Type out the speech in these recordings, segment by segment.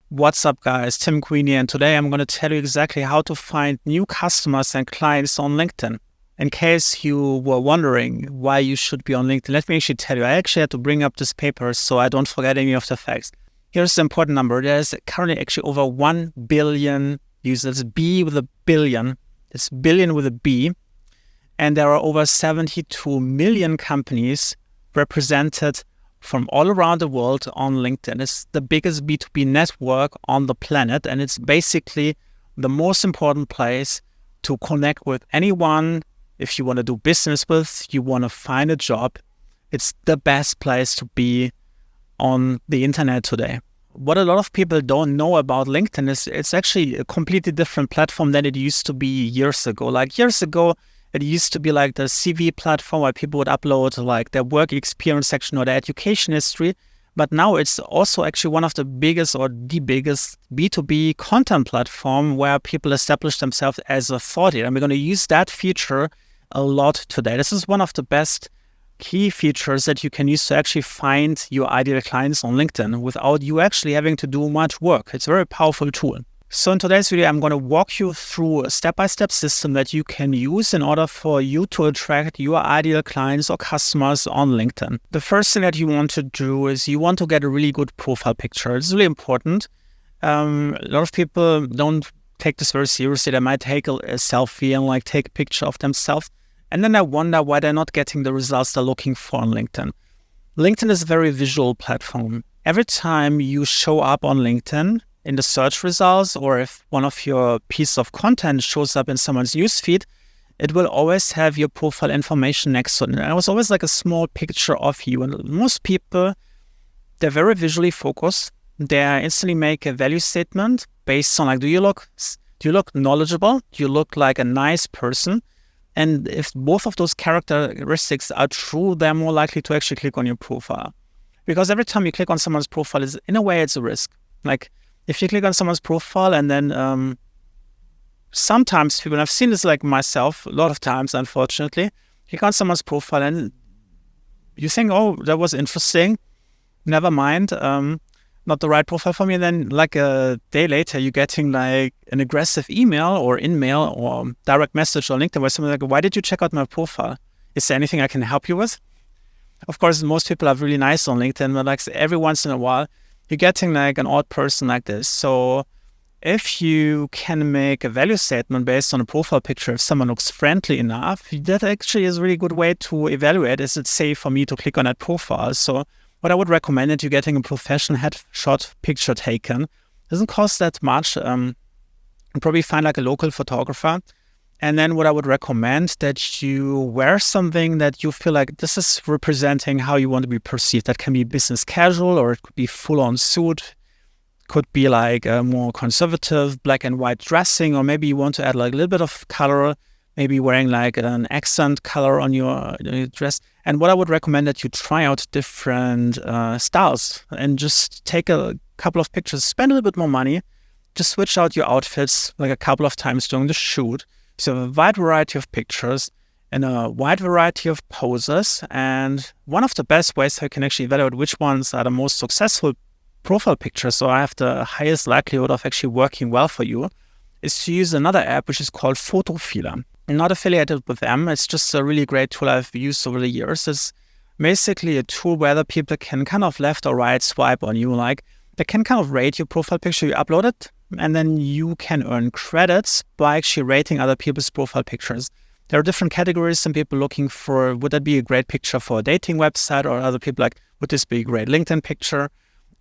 What's up, guys? Tim Queenie, and today I'm going to tell you exactly how to find new customers and clients on LinkedIn. In case you were wondering why you should be on LinkedIn, let me actually tell you. I actually had to bring up this paper so I don't forget any of the facts. Here's the important number. There's currently actually over 1 billion users. B with a billion. It's billion with a B. And there are over 72 million companies represented from all around the world on LinkedIn. It's the biggest B2B network on the planet, and it's basically the most important place to connect with anyone. If you want to do business with, you want to find a job, it's the best place to be on the internet today. What a lot of people don't know about LinkedIn is it's actually a completely different platform than it used to be years ago. Like years ago, it used to be like the CV platform where people would upload like their work experience section or their education history. But now it's also actually one of the biggest or the biggest B2B content platform where people establish themselves as a thought leader. And we're going to use that feature a lot today. This is one of the best key features that you can use to actually find your ideal clients on LinkedIn without you actually having to do much work. It's a very powerful tool. So in today's video, I'm going to walk you through a step-by-step system that you can use in order for you to attract your ideal clients or customers on LinkedIn. The first thing that you want to do is you want to get a really good profile picture. It's really important. A lot of people don't take this very seriously. They might take a selfie and like take a picture of themselves. And then I wonder why they're not getting the results they're looking for on LinkedIn. LinkedIn is a very visual platform. Every time you show up on LinkedIn, in the search results, or if one of your pieces of content shows up in someone's newsfeed, it will always have your profile information next to it. And it was always like a small picture of you. And most people, they're very visually focused. They instantly make a value statement based on like, do you look knowledgeable? Do you look like a nice person? And if both of those characteristics are true, they're more likely to actually click on your profile. Because every time you click on someone's profile, in a way, it's a risk. Like, if you click on someone's profile and then sometimes people, and I've seen this like myself a lot of times, unfortunately, click on someone's profile and you think, oh, that was interesting. Never mind, not the right profile for me. And then like a day later, you're getting like an aggressive email or in-mail or direct message on LinkedIn where someone's like, why did you check out my profile? Is there anything I can help you with? Of course, most people are really nice on LinkedIn, but like every once in a while, you're getting like an odd person like this. So if you can make a value statement based on a profile picture, if someone looks friendly enough, that actually is a really good way to evaluate, is it safe for me to click on that profile? So what I would recommend is you getting a professional headshot picture taken. It doesn't cost that much. You probably find like a local photographer. And then what I would recommend that you wear something that you feel like this is representing how you want to be perceived. That can be business casual, or it could be full-on suit. Could be like a more conservative black and white dressing, or maybe you want to add like a little bit of color, maybe wearing like an accent color on your dress. And what I would recommend that you try out different styles and just take a couple of pictures, spend a little bit more money, just switch out your outfits like a couple of times during the shoot. So a wide variety of pictures and a wide variety of poses. And one of the best ways I can actually evaluate which ones are the most successful profile pictures, so I have the highest likelihood of actually working well for you, is to use another app which is called Photofeeler. I'm not affiliated with them. It's just a really great tool I've used over the years. It's basically a tool where other people can kind of left or right swipe on you. Like they can kind of rate your profile picture, you upload it, and then you can earn credits by actually rating other people's profile pictures. There are different categories. Some people looking for, would that be a great picture for a dating website? Or other people like, would this be a great LinkedIn picture?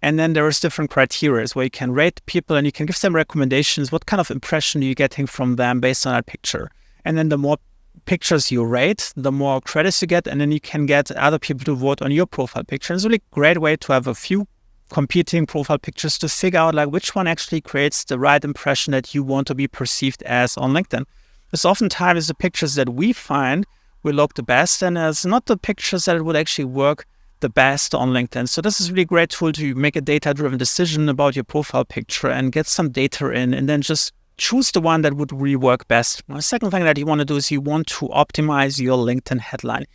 And then there's different criteria where you can rate people and you can give them recommendations. What kind of impression are you getting from them based on that picture? And then the more pictures you rate, the more credits you get. And then you can get other people to vote on your profile picture. It's a really great way to have a few competing profile pictures to figure out like which one actually creates the right impression that you want to be perceived as on LinkedIn. Because oftentimes the pictures that we find will look the best, and it's not the pictures that would actually work the best on LinkedIn. So this is a really great tool to make a data-driven decision about your profile picture and get some data in, and then just choose the one that would really work best. The second thing that you want to do is you want to optimize your LinkedIn headline.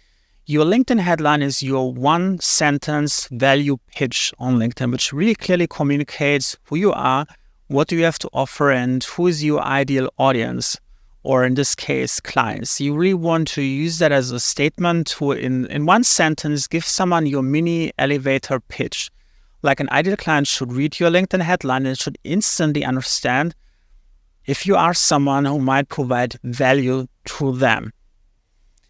Your LinkedIn headline is your one sentence value pitch on LinkedIn, which really clearly communicates who you are, what do you have to offer, and who is your ideal audience, or in this case, clients. You really want to use that as a statement to, in one sentence, give someone your mini elevator pitch. Like an ideal client should read your LinkedIn headline and should instantly understand if you are someone who might provide value to them.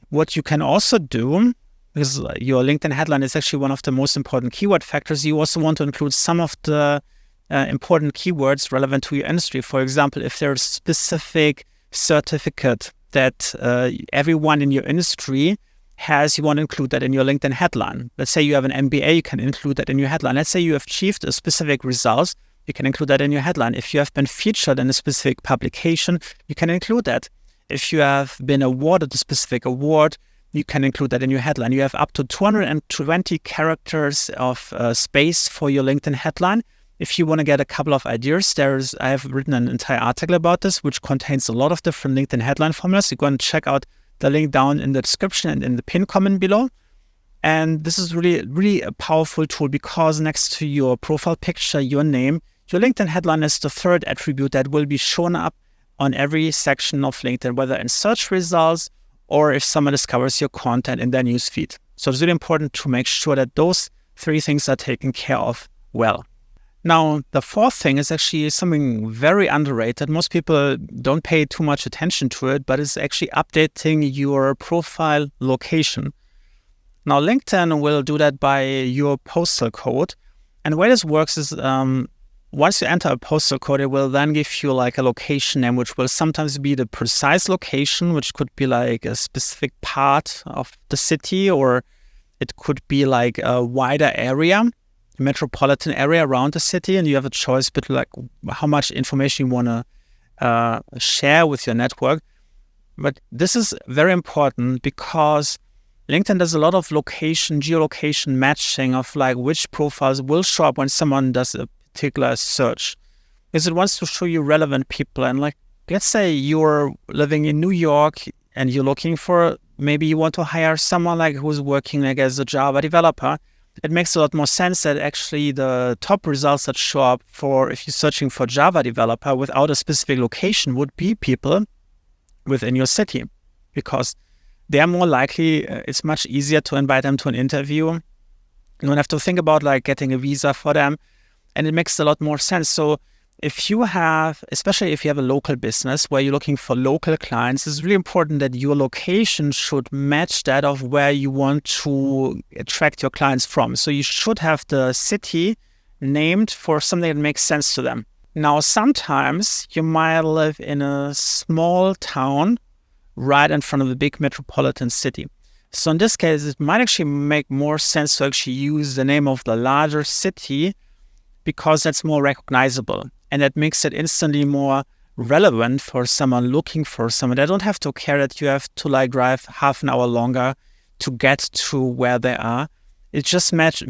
What you can also do, because your LinkedIn headline is actually one of the most important keyword factors, you also want to include some of the important keywords relevant to your industry. For example, if there's a specific certificate that everyone in your industry has, you want to include that in your LinkedIn headline. Let's say you have an MBA, you can include that in your headline. Let's say you have achieved a specific result, you can include that in your headline. If you have been featured in a specific publication, you can include that. If you have been awarded a specific award, you can include that in your headline. You have up to 220 characters of space for your LinkedIn headline. If you want to get a couple of ideas, I have written an entire article about this, which contains a lot of different LinkedIn headline formulas. You can check out the link down in the description and in the pinned comment below. And this is really a powerful tool because next to your profile picture, your name, your LinkedIn headline is the third attribute that will be shown up on every section of LinkedIn, whether in search results or if someone discovers your content in their newsfeed. So it's really important to make sure that those three things are taken care of well. Now, the fourth thing is actually something very underrated. Most people don't pay too much attention to it, but it's actually updating your profile location. Now, LinkedIn will do that by your postal code. And the way this works is once you enter a postal code, it will then give you like a location name, which will sometimes be the precise location, which could be like a specific part of the city, or it could be like a wider area, a metropolitan area around the city. And you have a choice between like how much information you want to share with your network. But this is very important because LinkedIn does a lot of geolocation matching of like which profiles will show up when someone does a particular search, because it wants to show you relevant people. And like, let's say you're living in New York and you're looking for, maybe you want to hire someone like who's working like as a Java developer. It makes a lot more sense that actually the top results that show up for if you're searching for Java developer without a specific location would be people within your city, because they are more likely, it's much easier to invite them to an interview. You don't have to think about like getting a visa for them. And it makes a lot more sense. So if you have, especially if you have a local business where you're looking for local clients, it's really important that your location should match that of where you want to attract your clients from. So you should have the city named for something that makes sense to them. Now, sometimes you might live in a small town right in front of a big metropolitan city. So in this case, it might actually make more sense to actually use the name of the larger city, because that's more recognizable and that makes it instantly more relevant for someone looking for someone. They don't have to care that you have to like drive half an hour longer to get to where they are. It just matters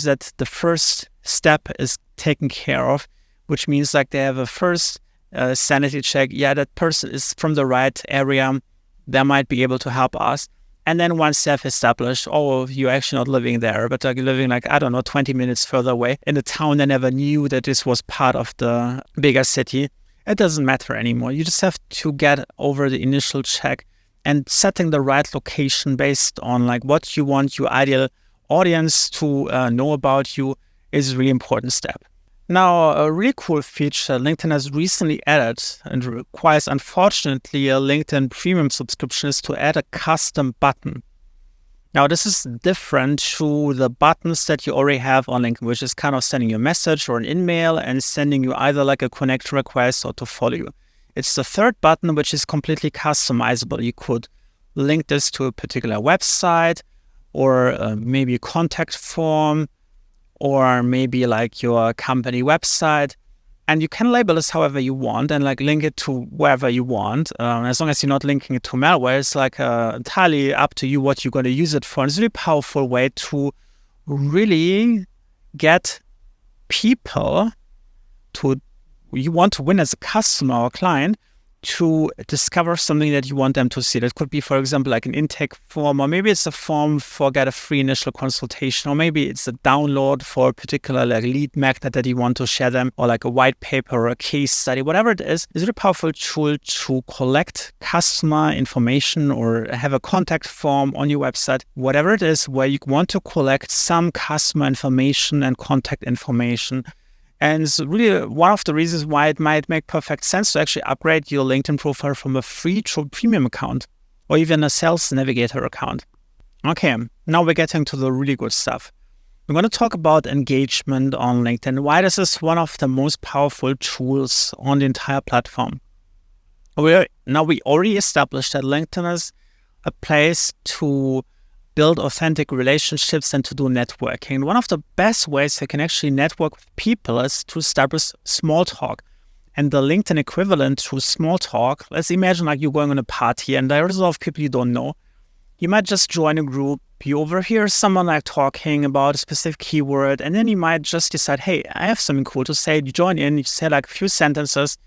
that the first step is taken care of, which means like they have a first sanity check. Yeah, that person is from the right area. They might be able to help us. And then once they've established, oh, you're actually not living there, but like you're living like, I don't know, 20 minutes further away in a town that never knew that this was part of the bigger city, it doesn't matter anymore. You just have to get over the initial check, and setting the right location based on like what you want your ideal audience to know about you is a really important step. Now, a really cool feature LinkedIn has recently added and requires, unfortunately, a LinkedIn Premium subscription is to add a custom button. Now, this is different to the buttons that you already have on LinkedIn, which is kind of sending you a message or an email and sending you either like a connect request or to follow you. It's the third button, which is completely customizable. You could link this to a particular website or maybe a contact form, or maybe like your company website, and you can label this however you want and like link it to wherever you want. As long as you're not linking it to malware, it's like entirely up to you what you're going to use it for. And it's a really powerful way to really get people you want to win as a customer or client to discover something that you want them to see. That could be, for example, like an intake form, or maybe it's a form for get a free initial consultation, or maybe it's a download for a particular like lead magnet that you want to share them, or like a white paper or a case study, whatever it is. It's a really powerful tool to collect customer information or have a contact form on your website, whatever it is, where you want to collect some customer information and contact information. And it's really one of the reasons why it might make perfect sense to actually upgrade your LinkedIn profile from a free to a premium account, or even a Sales Navigator account. Okay, now we're getting to the really good stuff. We're going to talk about engagement on LinkedIn, why this is one of the most powerful tools on the entire platform. We already established that LinkedIn is a place to build authentic relationships and to do networking. One of the best ways you can actually network with people is to start with small talk. And the LinkedIn equivalent to small talk, let's imagine like you're going on a party and there's a lot of people you don't know. You might just join a group, you overhear someone like talking about a specific keyword, and then you might just decide, hey, I have something cool to say. You join in, you say like a few sentences.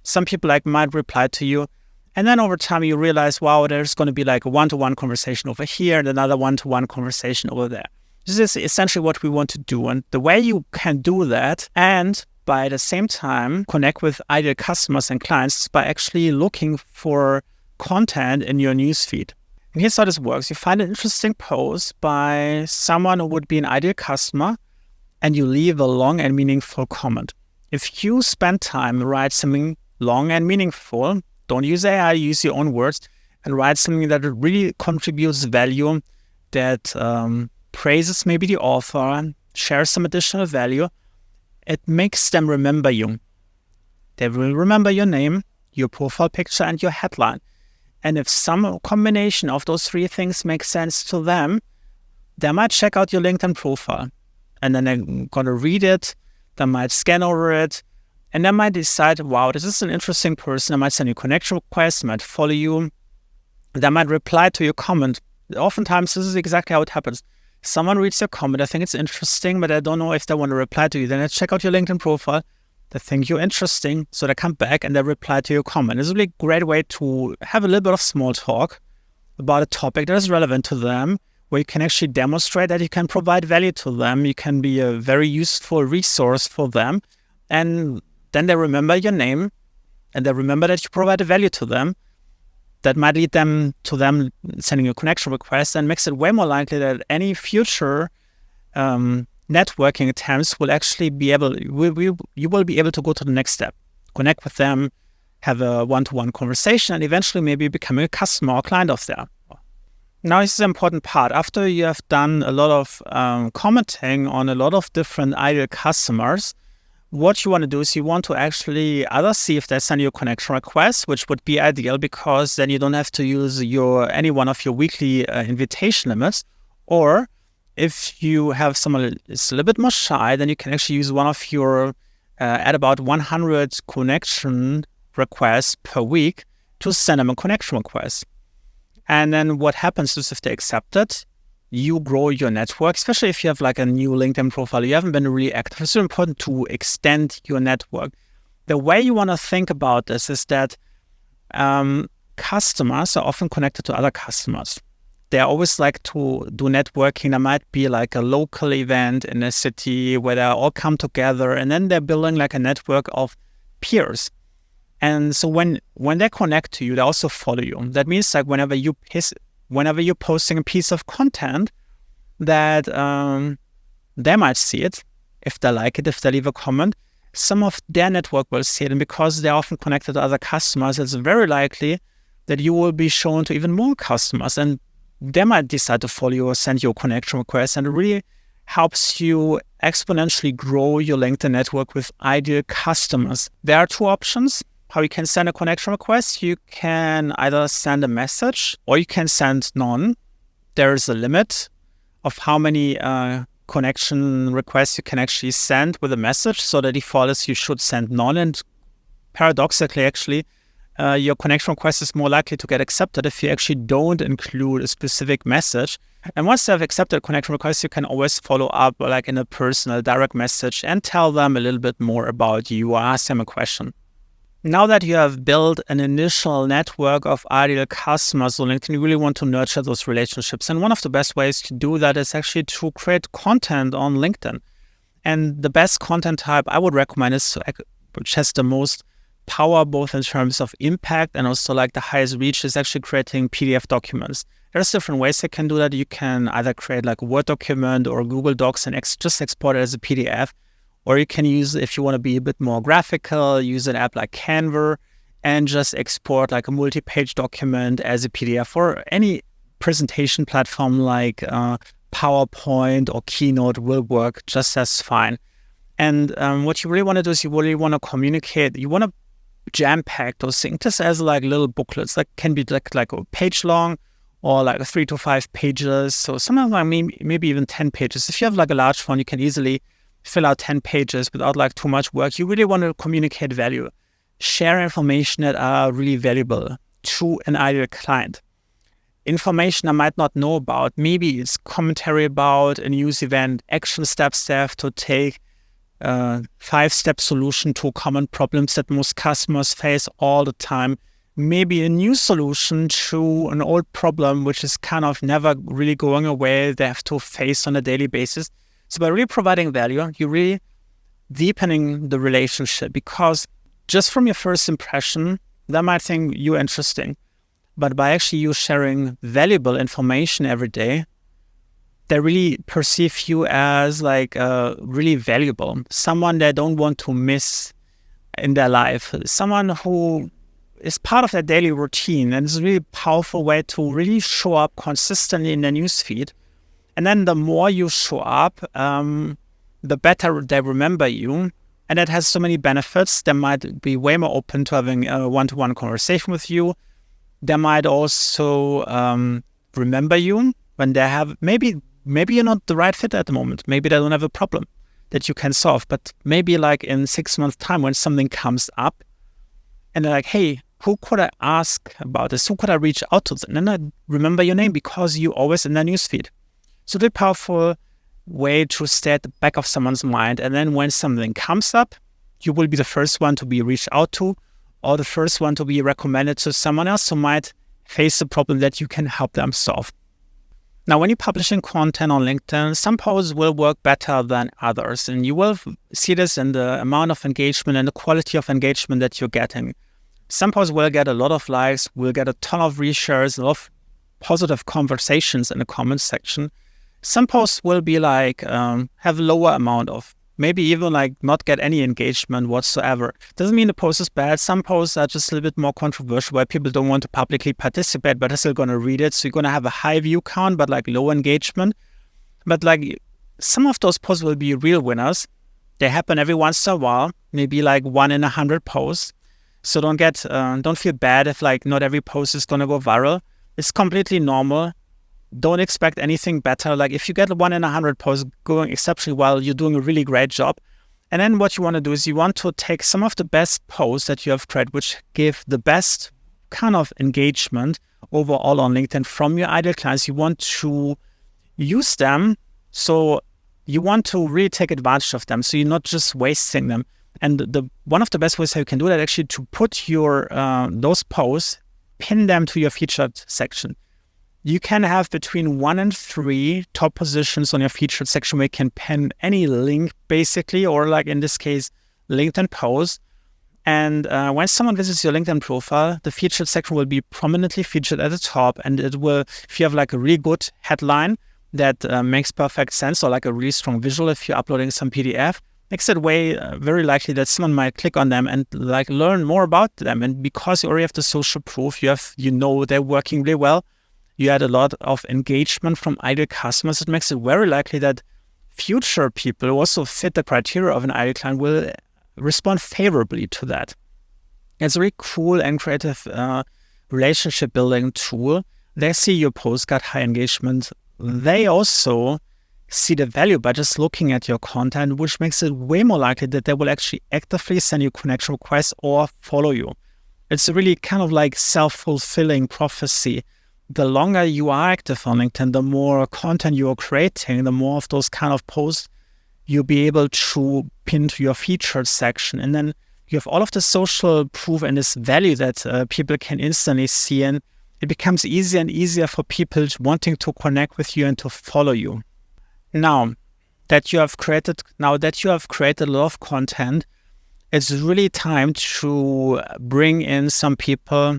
Some people like might reply to you. And then over time, you realize, wow, there's going to be like a one-to-one conversation over here and another one-to-one conversation over there. This is essentially what we want to do. And the way you can do that and by the same time connect with ideal customers and clients is by actually looking for content in your newsfeed. And here's how this works. You find an interesting post by someone who would be an ideal customer and you leave a long and meaningful comment. If you spend time to write something long and meaningful, don't use AI, use your own words, and write something that really contributes value, that praises maybe the author, shares some additional value. It makes them remember you. They will remember your name, your profile picture, and your headline. And if some combination of those three things makes sense to them, they might check out your LinkedIn profile. And then they're going to read it, they might scan over it, and they might decide, wow, this is an interesting person. I might send you a connection request, I might follow you. They might reply to your comment. Oftentimes, this is exactly how it happens. Someone reads your comment, I think it's interesting, but I don't know if they want to reply to you. Then I check out your LinkedIn profile. They think you're interesting, so they come back and they reply to your comment. It's a really great way to have a little bit of small talk about a topic that is relevant to them, where you can actually demonstrate that you can provide value to them. You can be a very useful resource for them. And then they remember your name and they remember that you provide value to them. That might lead them to them sending you a connection request, and makes it way more likely that any future networking attempts will actually be able, you will be able to go to the next step, connect with them, have a one-to-one conversation, and eventually maybe becoming a customer or client of theirs. Now, this is an important part. After you have done a lot of commenting on a lot of different ideal customers, what you want to do is you want to actually either see if they send you a connection request, which would be ideal because then you don't have to use any one of your weekly invitation limits. Or if you have someone that's a little bit more shy, then you can actually use one of your at about 100 connection requests per week to send them a connection request. And then what happens is if they accept it, you grow your network, especially if you have like a new LinkedIn profile, you haven't been really active. It's so important to extend your network. The way you want to think about this is that customers are often connected to other customers. They always like to do networking. There might be like a local event in a city where they all come together, and then they're building like a network of peers. And so when they connect to you, they also follow you. That means like whenever you're posting a piece of content, that they might see it. If they like it, if they leave a comment, some of their network will see it. And because they're often connected to other customers, it's very likely that you will be shown to even more customers. And they might decide to follow you or send you a connection request. And it really helps you exponentially grow your LinkedIn network with ideal customers. There are two options how you can send a connection request. You can either send a message or you can send none. There is a limit of how many connection requests you can actually send with a message. So the default is you should send none. And paradoxically, actually, your connection request is more likely to get accepted if you actually don't include a specific message. And once they have accepted a connection request, you can always follow up like in a personal direct message and tell them a little bit more about you or ask them a question. Now that you have built an initial network of ideal customers on LinkedIn, you really want to nurture those relationships. And one of the best ways to do that is actually to create content on LinkedIn. And the best content type I would recommend is which has the most power, both in terms of impact and also like the highest reach, is actually creating PDF documents. There's different ways you can do that. You can either create like a Word document or Google Docs and just export it as a PDF. Or you can use, if you want to be a bit more graphical, use an app like Canva and just export like a multi-page document as a PDF, or any presentation platform like PowerPoint or Keynote will work just as fine. And what you really want to do is you really want to communicate. You want to jam-pack those things just as like little booklets, like can be like a page long or like 3 to 5 pages. So sometimes like maybe even 10 pages. If you have like a large font, you can easily fill out 10 pages without like too much work. You really want to communicate value, share information that are really valuable to an ideal client. Information I might not know about. Maybe it's commentary about a news event, action steps they have to take, 5-step solution to common problems that most customers face all the time. Maybe a new solution to an old problem, which is kind of never really going away, they have to face on a daily basis. So by really providing value, you're really deepening the relationship, because just from your first impression, they might think you're interesting. But by actually you sharing valuable information every day, they really perceive you as like really valuable, someone they don't want to miss in their life, someone who is part of their daily routine. And it's a really powerful way to really show up consistently in their newsfeed. And then the more you show up, the better they remember you. And that has so many benefits. They might be way more open to having a one-to-one conversation with you. They might also remember you when they have, maybe you're not the right fit at the moment. Maybe they don't have a problem that you can solve. But maybe like in 6 months' time when something comes up and they're like, hey, who could I ask about this? Who could I reach out to? And then I remember your name because you're always in their newsfeed. So the powerful way to stay at the back of someone's mind. And then when something comes up, you will be the first one to be reached out to, or the first one to be recommended to someone else who might face a problem that you can help them solve. Now, when you're publishing content on LinkedIn, some posts will work better than others. And you will see this in the amount of engagement and the quality of engagement that you're getting. Some posts will get a lot of likes, will get a ton of reshares, a lot of positive conversations in the comments section. Some posts will be like, have a lower amount of, maybe even like not get any engagement whatsoever. Doesn't mean the post is bad. Some posts are just a little bit more controversial where people don't want to publicly participate, but are still going to read it. So you're going to have a high view count, but like low engagement. But like some of those posts will be real winners. They happen every once in a while, maybe like 1 in 100 posts. So don't feel bad if like not every post is going to go viral. It's completely normal. Don't expect anything better. Like if you get 1 in 100 posts going exceptionally well, you're doing a really great job. And then what you want to do is you want to take some of the best posts that you have created, which give the best kind of engagement overall on LinkedIn from your ideal clients. You want to use them. So you want to really take advantage of them. So you're not just wasting them. And one of the best ways how you can do that actually to put your those posts, pin them to your featured section. You can have between 1 and 3 top positions on your featured section where you can pin any link basically, or like in this case, LinkedIn post. And when someone visits your LinkedIn profile, the featured section will be prominently featured at the top. And it will, if you have like a really good headline that makes perfect sense, or like a really strong visual, if you're uploading some PDF, makes it very likely that someone might click on them and like learn more about them. And because you already have the social proof, you know they're working really well. You had a lot of engagement from ideal customers. It makes it very likely that future people who also fit the criteria of an ideal client will respond favorably to that. It's a really cool and creative relationship building tool. They see your post got high engagement. They also see the value by just looking at your content, which makes it way more likely that they will actually actively send you connection requests or follow you. It's a really kind of like self-fulfilling prophecy. The longer you are active on LinkedIn, the more content you're creating, the more of those kind of posts you'll be able to pin to your featured section. And then you have all of the social proof and this value that people can instantly see, and it becomes easier and easier for people wanting to connect with you and to follow you. Now that you have created a lot of content, it's really time to bring in some people.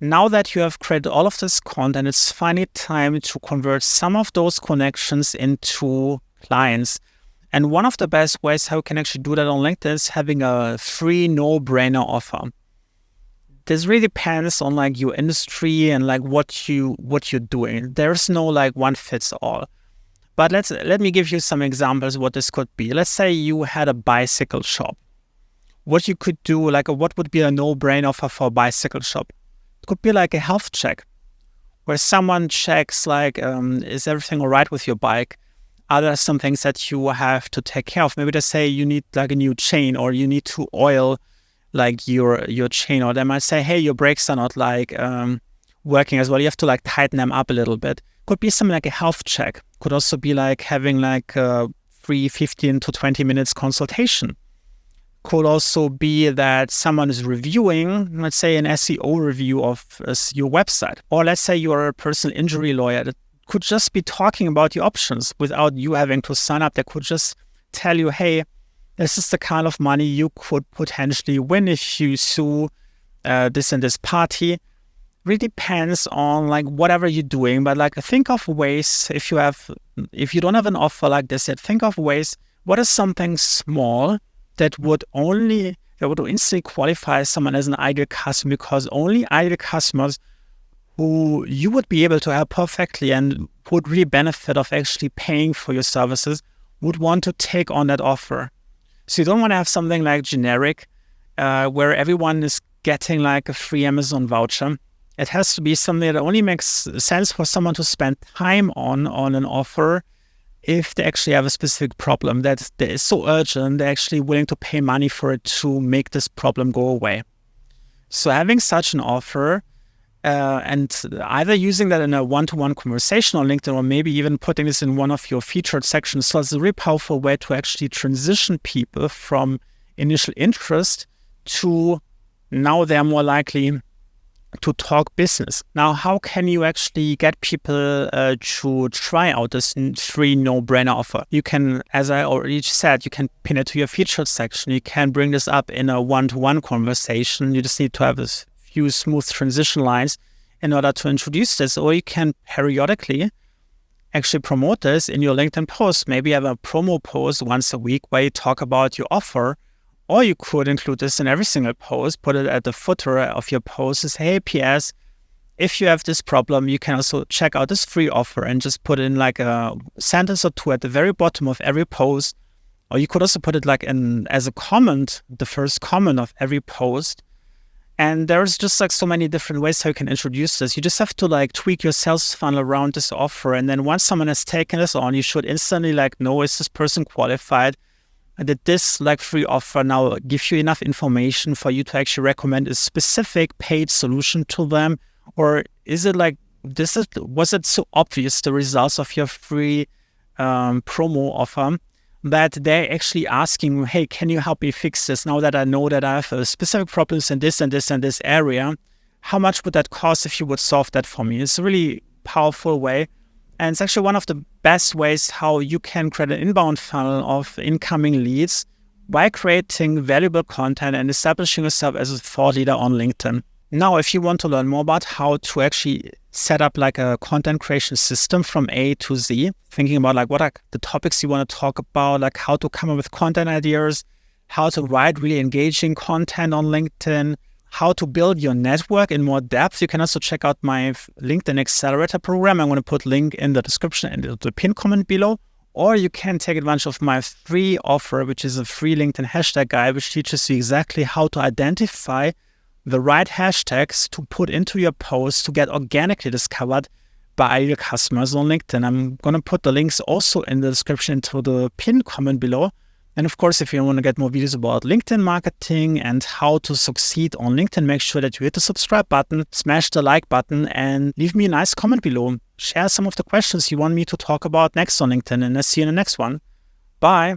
Now that you have created all of this content, it's finally time to convert some of those connections into clients. And one of the best ways how you can actually do that on LinkedIn is having a free no-brainer offer. This really depends on like your industry and like what you're doing. There's no like one fits all. But let me give you some examples what this could be. Let's say you had a bicycle shop. What you could do, what would be a no-brainer offer for a bicycle shop? It could be like a health check, where someone checks is everything all right with your bike? Are there some things that you have to take care of? Maybe they say you need like a new chain, or you need to oil like your chain, or they might say, hey, your brakes are not working as well. You have to like tighten them up a little bit. Could be something like a health check. Could also be like having like a free 15 to 20 minutes consultation. Could also be that someone is reviewing, let's say, an SEO review of your website. Or let's say you're a personal injury lawyer that could just be talking about your options without you having to sign up. They could just tell you, hey, this is the kind of money you could potentially win if you sue this and this party. Really depends on like whatever you're doing, but like think of ways, if you don't have an offer like this yet, think of ways, what is something small that would instantly qualify someone as an ideal customer, because only ideal customers who you would be able to help perfectly and would really benefit of actually paying for your services would want to take on that offer. So you don't want to have something like generic, where everyone is getting like a free Amazon voucher. It has to be something that only makes sense for someone to spend time on an offer if they actually have a specific problem that is so urgent, they're actually willing to pay money for it to make this problem go away. So having such an offer, and either using that in a one-to-one conversation on LinkedIn, or maybe even putting this in one of your featured sections. So it's a really powerful way to actually transition people from initial interest to now they're more likely to talk business. Now, how can you actually get people to try out this free no-brainer offer? You can, as I already said, you can pin it to your featured section. You can bring this up in a one-to-one conversation. You just need to have a few smooth transition lines in order to introduce this, or you can periodically actually promote this in your LinkedIn post. Maybe have a promo post once a week where you talk about your offer. Or you could include this in every single post, put it at the footer of your post, and say, hey, PS, if you have this problem, you can also check out this free offer, and just put in like a sentence or two at the very bottom of every post. Or you could also put it like as a comment, the first comment of every post. And there's just like so many different ways how you can introduce this. You just have to like tweak your sales funnel around this offer. And then once someone has taken this on, you should instantly like know, is this person qualified? Did this like free offer now give you enough information for you to actually recommend a specific paid solution to them? Or is it like, was it so obvious, the results of your free promo offer, that they're actually asking, hey, can you help me fix this? Now that I know that I have specific problems in this and this and this area, how much would that cost if you would solve that for me? It's a really powerful way. And it's actually one of the best ways how you can create an inbound funnel of incoming leads by creating valuable content and establishing yourself as a thought leader on LinkedIn. Now, if you want to learn more about how to actually set up like a content creation system from A to Z, thinking about like what are the topics you want to talk about, like how to come up with content ideas, how to write really engaging content on LinkedIn, how to build your network in more depth, you can also check out my LinkedIn Accelerator program. I'm going to put link in the description and the pinned comment below. Or you can take advantage of my free offer, which is a free LinkedIn hashtag guide, which teaches you exactly how to identify the right hashtags to put into your posts to get organically discovered by your customers on LinkedIn. I'm going to put the links also in the description to the pinned comment below. And of course, if you want to get more videos about LinkedIn marketing and how to succeed on LinkedIn, make sure that you hit the subscribe button, smash the like button, and leave me a nice comment below. Share some of the questions you want me to talk about next on LinkedIn, and I'll see you in the next one. Bye.